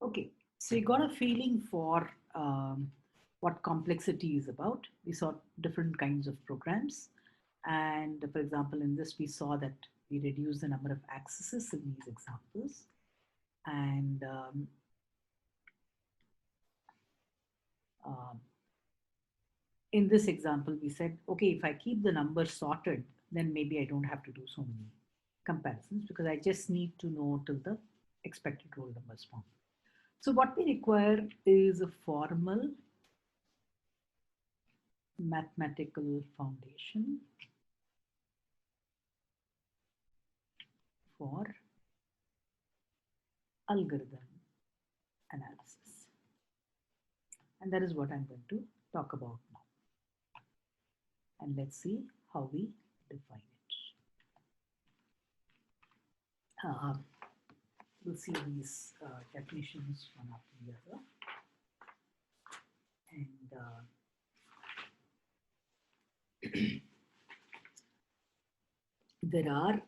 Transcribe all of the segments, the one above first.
Okay, so you got a feeling for what complexity is about. We saw different kinds of programs. And for example, in this, we saw that we reduce the number of accesses in these examples. And um, in this example, we said, okay, if I keep the numbers sorted, then maybe I don't have to do so many comparisons because I just need to know till the expected roll numbers form. So what we require is a formal mathematical foundation for algorithm analysis. And that is what I'm going to talk about now. And let's see how we define it. We'll see these definitions one after the other. And there are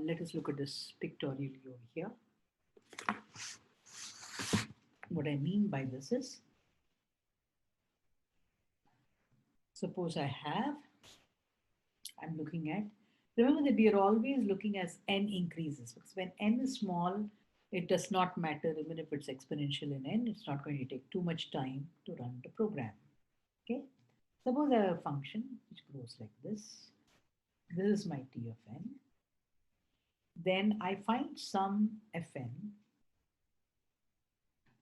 let us look at this pictorially over here. What I mean by this is, suppose I'm looking at, remember that we are always looking as n increases because when n is small, it does not matter even if it's exponential in n, it's not going to take too much time to run the program. Okay, suppose I have a function which grows like this. This is my t of n. Then I find some fn.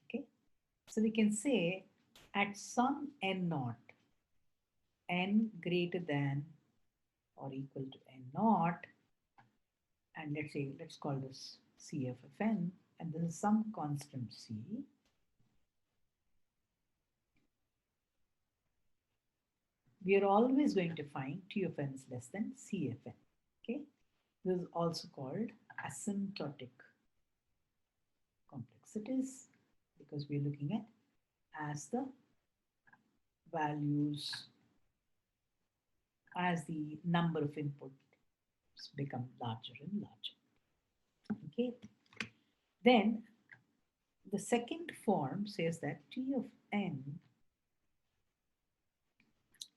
Okay, so we can say at some n naught, n greater than or equal to n naught, and let's call this c of fn, and this is some constant c. We are always going to find t of n is less than c of n. Okay, this is also called asymptotic complexities because we are looking at as the values, as the number of inputs become larger and larger. Okay, then The second form says that T of n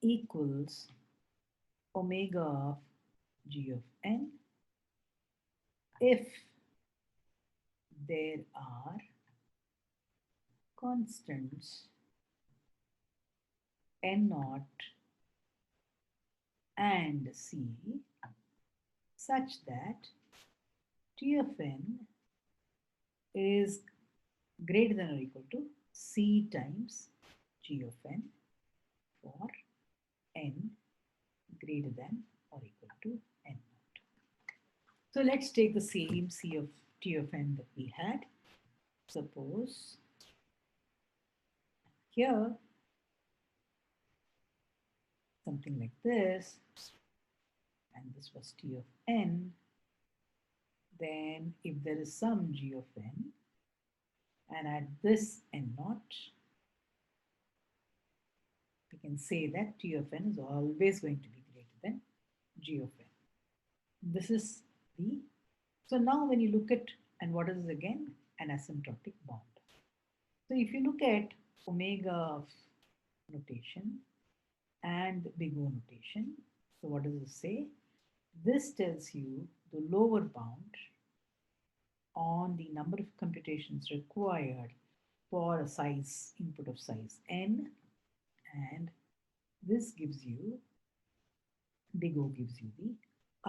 equals omega of g of n if there are constants n naught and c such that T of n is greater than or equal to c times g of n for n greater than or equal to n naught. So let's take the same c of t of n that we had. Suppose here something like this, and this was t of n, then if there is some g of n, and at this n naught, we can say that t of n is always going to be greater than g of n. This is the, so now when you look at, and what is this again? An asymptotic bond. So if you look at omega of notation and big O notation, so what does this say? This tells you the lower bound on the number of computations required for a size input of size n, and this gives you, big O gives you the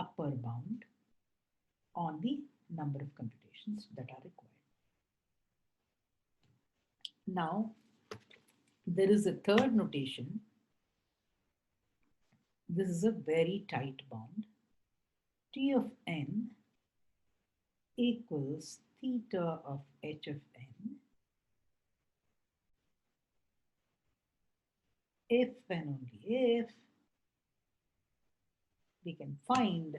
upper bound on the number of computations that are required. Now, there is a third notation. This is a very tight bond. T of n equals theta of h of n if and only if we can find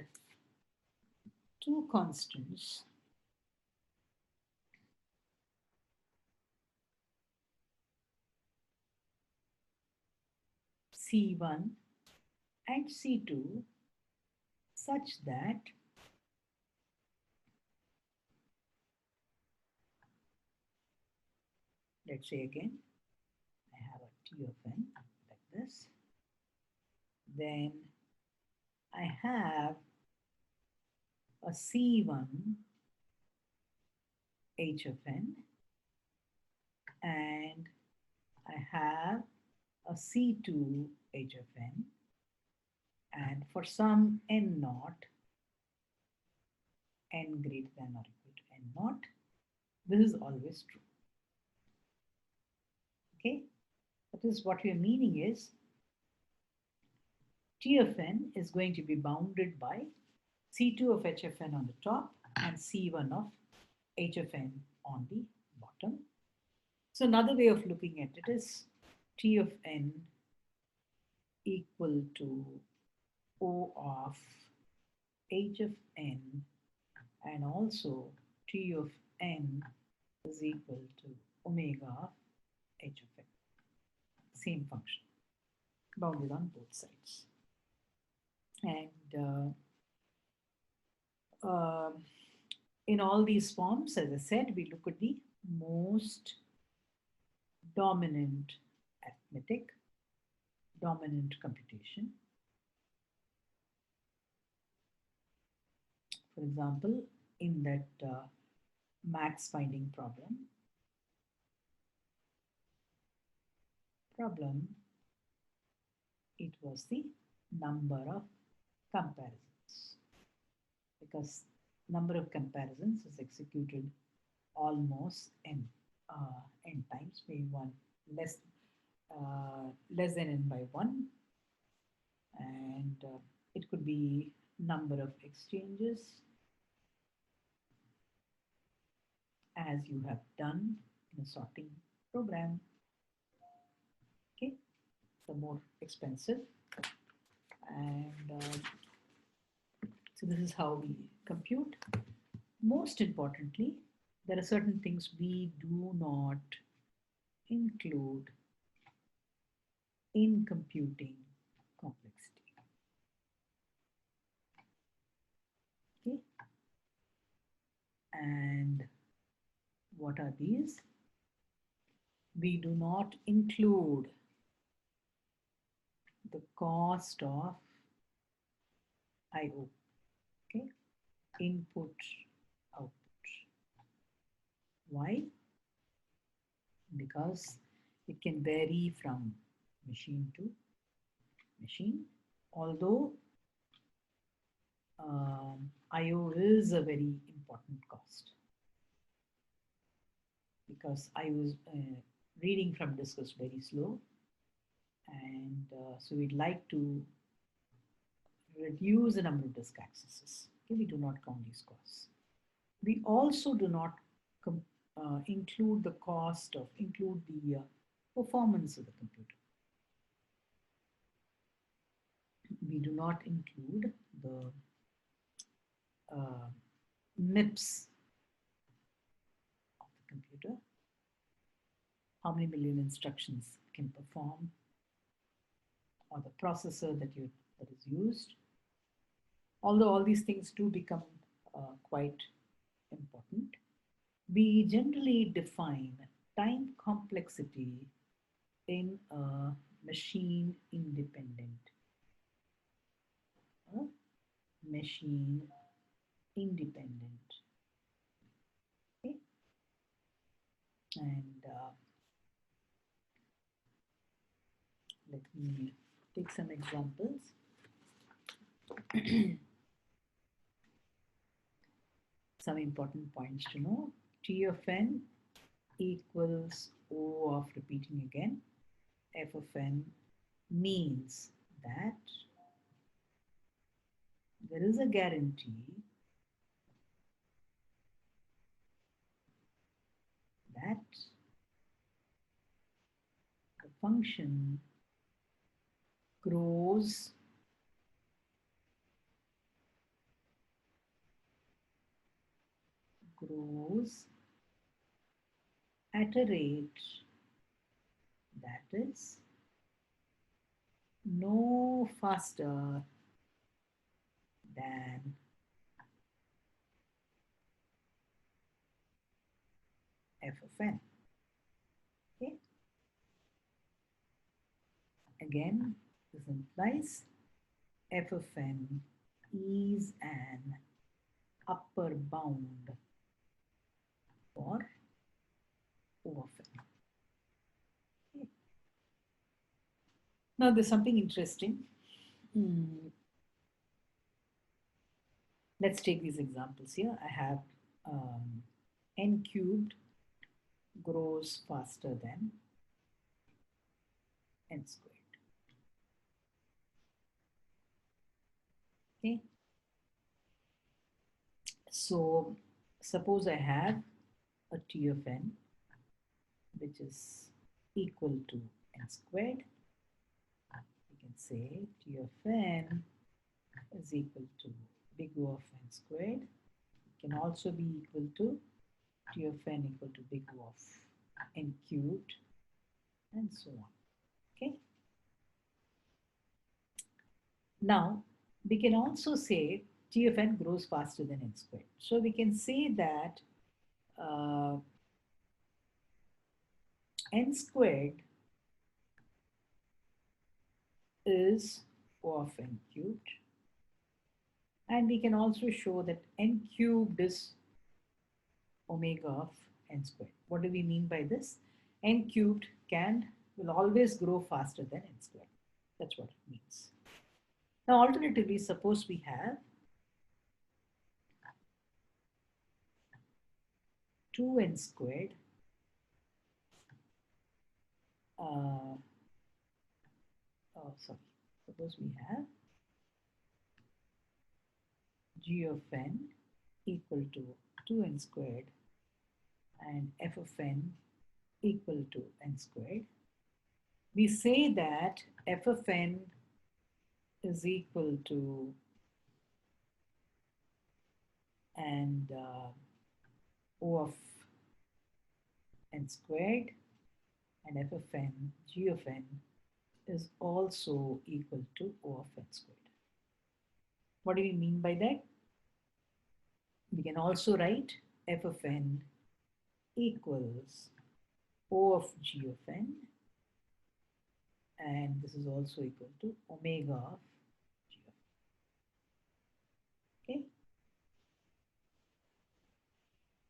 two constants C1 and C2 such that let's say again, I have a T of n like this. Then I have a C1 H of n and I have a C2 H of n, and for some n naught, n greater than or equal to n naught, this is always true. Okay, that is what we are meaning is T of n is going to be bounded by C2 of H of n on the top and C1 of H of n on the bottom. So another way of looking at it is T of n equal to O of H of n, and also T of n is equal to omega of H of n. Same function, bounded on both sides. And in all these forms, as I said, we look at the most dominant arithmetic, dominant computation. For example, in that max finding problem, it was the number of comparisons, because number of comparisons is executed almost n times, maybe one less than n by 1, and it could be number of exchanges as you have done in a sorting program. Okay, the more expensive, and so this is how we compute. Most importantly, there are certain things we do not include in computing complexity. Okay, and what are these? We do not include the cost of IO, okay, input, output. Why? Because it can vary from machine to machine. Although IO is a very important cost because I was reading from disk was very slow, and so we'd like to reduce the number of disk accesses. Okay, we do not count these costs. We also do not include the cost of include the performance of the computer. We do not include the MIPS of the computer, how many million instructions it can perform, or the processor that is used. Although all these things do become quite important, we generally define time complexity in a machine independent. Machine independent. Okay? And let me take some examples. Some important points to know. T of n equals O of repeating again. F of n means that there is a guarantee that the function grows at a rate that is no faster than f of n. Okay? Again, this implies f of n is an upper bound for O of n. Okay. Now, there's something interesting. Let's take these examples here. I have n cubed grows faster than n squared. Okay. So suppose I have a T of n which is equal to n squared. We can say T of n is equal to big O of n squared. It can also be equal to T of n equal to big O of n cubed, and so on. Okay. Now, we can also say T of n grows faster than n squared. So we can say that n squared is O of n cubed. And we can also show that n cubed is omega of n squared. What do we mean by this? N cubed will always grow faster than n squared. That's what it means. Now, alternatively, suppose we have 2n squared suppose we have g of n equal to 2n squared and f of n equal to n squared. We say that f of n is equal to and O of n squared and f of n, g of n is also equal to O of n squared. What do we mean by that? We can also write f of n equals O of G of n, and this is also equal to omega of G of n. Okay.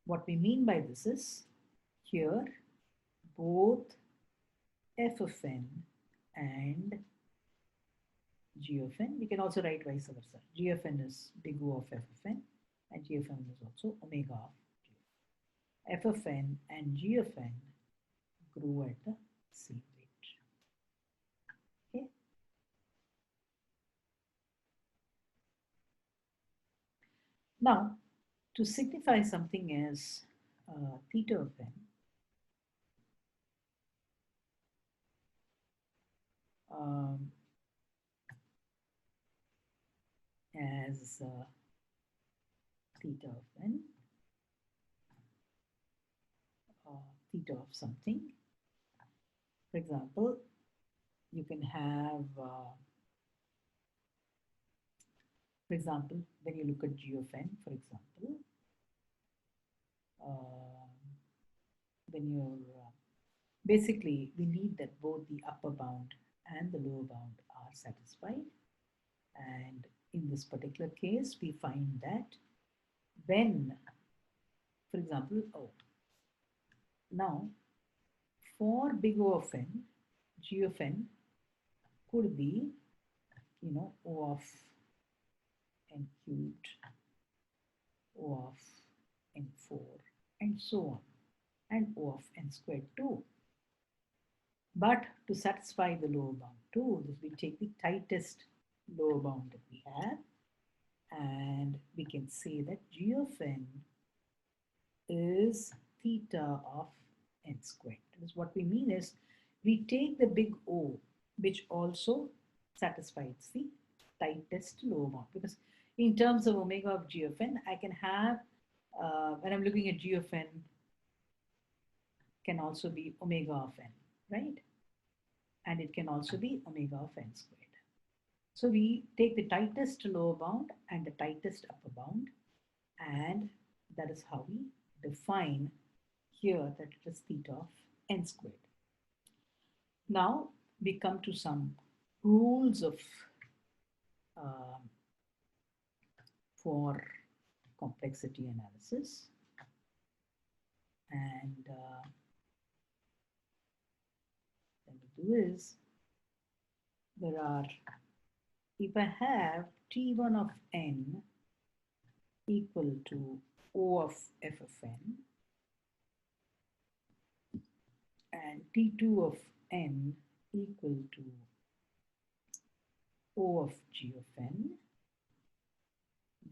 What we mean by this is here both f of n and G of n. We can also write vice versa. G of n is big O of f of n, and G of n is also omega of G. F of n and G of n grow at the same rate. Okay. Now, to signify something as theta of n, um, as theta of n, theta of something. For example, you can have, for example, when you look at G of n, for example, when you're basically we need that both the upper bound and the lower bound are satisfied, and in this particular case we find that when, for example, now for big O of n, G of n could be, O of n cubed, O of n4, and so on, and O of n squared too. But to satisfy the lower bound too, we take the tightest lower bound that we have, and we can say that G of n is theta of n squared. Because what we mean is we take the big O, which also satisfies the tightest lower bound. Because in terms of omega of G of n, I can have, when I'm looking at G of n, can also be omega of n, right? And it can also be omega of n squared. So we take the tightest lower bound and the tightest upper bound, and that is how we define here that it is theta of n squared. Now we come to some rules of for complexity analysis, and what we do is there are, if I have T1 of n equal to O of f of n and T2 of n equal to O of G of n,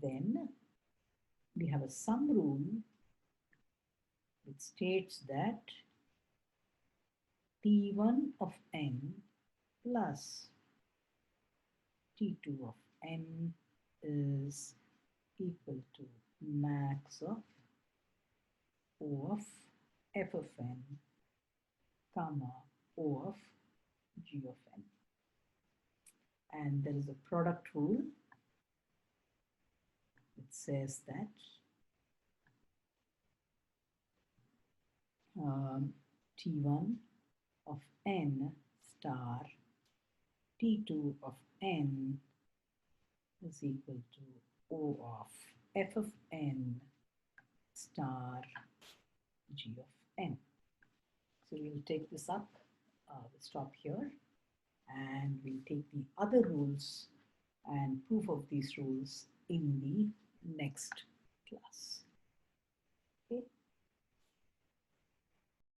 then we have a sum rule which states that T1 of n plus T2 of n is equal to max of O of f of n comma O of G of n. And there is a product rule which says that T1 of n star T2 of n is equal to O of f of n star G of n. So we'll take this up, we'll stop here, and we'll take the other rules and proof of these rules in the next